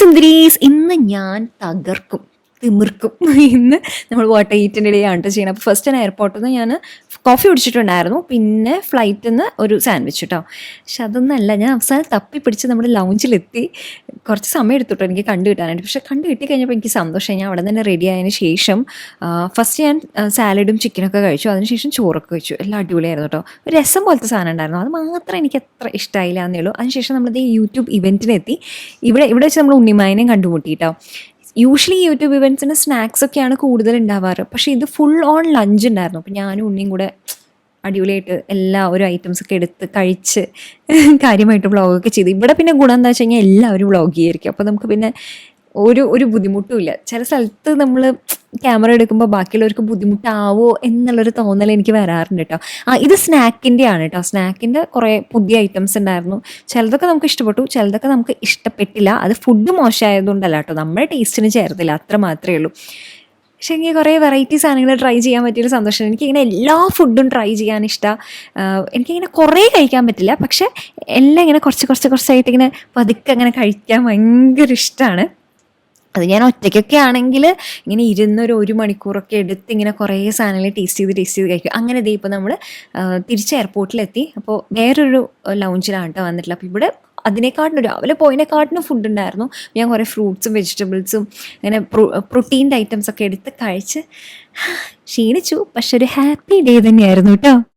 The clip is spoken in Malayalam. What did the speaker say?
സുന്ദരീസ്, ഇന്ന് ഞാൻ തകർക്കും, തിമിർക്കും. ഇന്ന് നമ്മൾ വാട്ടർ ഈറ്റിൻ്റെ ഇടയിലാണ് കേട്ടോ ചെയ്യണം. അപ്പോൾ ഫസ്റ്റ് ഞാൻ എയർപോർട്ടിൽ നിന്ന് ഞാൻ കോഫി കുടിച്ചിട്ടുണ്ടായിരുന്നു, പിന്നെ ഫ്ലൈറ്റിൽ നിന്ന് ഒരു സാൻഡ്വിച്ച് കേട്ടോ. പക്ഷെ അതൊന്നല്ല, ഞാൻ അവസാനം തപ്പി പിടിച്ച് നമ്മുടെ ലൗഞ്ചിലെത്തി. കുറച്ച് സമയം എടുത്തിട്ടോ എനിക്ക് കണ്ടു കിട്ടാനായിട്ട്. പക്ഷെ കണ്ടു കിട്ടി കഴിഞ്ഞപ്പോൾ എനിക്ക് സന്തോഷമായി. ഞാൻ അവിടെ തന്നെ റെഡി ആയതിന് ശേഷം ഫസ്റ്റ് ഞാൻ സാലഡും ചിക്കനൊക്കെ കഴിച്ചു, അതിനുശേഷം ചോറൊക്കെ കഴിച്ചു. എല്ലാം അടിപൊളിയായിരുന്നു കേട്ടോ. ഒരു രസം പോലത്തെ സാധനം ഉണ്ടായിരുന്നു, അത് മാത്രം എനിക്ക് അത്ര ഇഷ്ടമായില്ല എന്നേ ഉള്ളൂ. അതിനുശേഷം നമ്മളത് യൂട്യൂബ് ഇവൻറ്റിനെത്തി. ഇവിടെ വെച്ച് നമ്മൾ ഉണ്ണിമായനെയും കണ്ടുമുട്ടി കേട്ടോ. യൂഷ്വലി യൂട്യൂബ് ഇവൻറ്റ്സിന് സ്നാക്സ് ഒക്കെയാണ് കൂടുതൽ ഉണ്ടാവാറ്, പക്ഷേ ഇത് ഫുൾ ഓൺ ലഞ്ച് ഉണ്ടായിരുന്നു. അപ്പോൾ ഞാനും ഉണ്ണിയും കൂടെ അടിപൊളിയായിട്ട് എല്ലാ ഒരു ഐറ്റംസൊക്കെ എടുത്ത് കഴിച്ച് കാര്യമായിട്ട് വ്ളോഗൊക്കെ ചെയ്ത്. ഇവിടെ പിന്നെ ഗുണം എന്താ വെച്ച് കഴിഞ്ഞാൽ എല്ലാവരും വ്ളോഗ് ചെയ്യായിരിക്കും, അപ്പോൾ നമുക്ക് പിന്നെ ഒരു ബുദ്ധിമുട്ടും ഇല്ല. ചില സ്ഥലത്ത് നമ്മൾ ക്യാമറ എടുക്കുമ്പോൾ ബാക്കിയുള്ളവർക്ക് ബുദ്ധിമുട്ടാവോ എന്നുള്ളൊരു തോന്നൽ എനിക്ക് വരാറുണ്ട് കേട്ടോ. ഇത് സ്നാക്കിൻ്റെ ആണ് കേട്ടോ. സ്നാക്കിൻ്റെ കുറേ പുതിയ ഐറ്റംസ് ഉണ്ടായിരുന്നു. ചിലതൊക്കെ നമുക്ക് ഇഷ്ടപ്പെട്ടു, ചിലതൊക്കെ നമുക്ക് ഇഷ്ടപ്പെട്ടില്ല. അത് ഫുഡ് മോശമായതുകൊണ്ടല്ല കേട്ടോ, നമ്മുടെ ടേസ്റ്റിന് ചേർത്തില്ല, അത്ര മാത്രമേ ഉള്ളൂ. പക്ഷേ എനിക്ക് കുറേ വെറൈറ്റി സാധനങ്ങൾ ട്രൈ ചെയ്യാൻ പറ്റിയൊരു സന്തോഷം. എനിക്കിങ്ങനെ എല്ലാ ഫുഡും ട്രൈ ചെയ്യാൻ ഇഷ്ടമാണ്. എനിക്കിങ്ങനെ കുറേ കഴിക്കാൻ പറ്റില്ല, പക്ഷേ എല്ലാം ഇങ്ങനെ കുറച്ചായിട്ട് ഇങ്ങനെ പതുക്കെ അങ്ങനെ കഴിക്കാൻ ഭയങ്കര ഇഷ്ടമാണ്. അത് ഞാൻ ഒറ്റയ്ക്കൊക്കെ ആണെങ്കിൽ ഇങ്ങനെ ഒരു മണിക്കൂറൊക്കെ എടുത്ത് ഇങ്ങനെ കുറേ സാധനങ്ങൾ ടേസ്റ്റ് ചെയ്ത് കഴിക്കും. അങ്ങനെ ദേ ഇപ്പോൾ നമ്മൾ തിരിച്ച് എയർപോർട്ടിലെത്തി. അപ്പോൾ വേറൊരു ലൗഞ്ചിലാണ് കേട്ടോ വന്നിട്ടില്ല. അപ്പോൾ ഇവിടെ അതിനെക്കാട്ടിനും രാവിലെ പോയതിനെക്കാട്ടിനും ഫുഡ് ഉണ്ടായിരുന്നു. ഞാൻ കുറേ ഫ്രൂട്ട്സും വെജിറ്റബിൾസും അങ്ങനെ പ്രോട്ടീൻ്റെ ഐറ്റംസൊക്കെ എടുത്ത് കഴിച്ച് ക്ഷീണിച്ചു. പക്ഷെ ഒരു ഹാപ്പി ഡേ തന്നെയായിരുന്നു കേട്ടോ.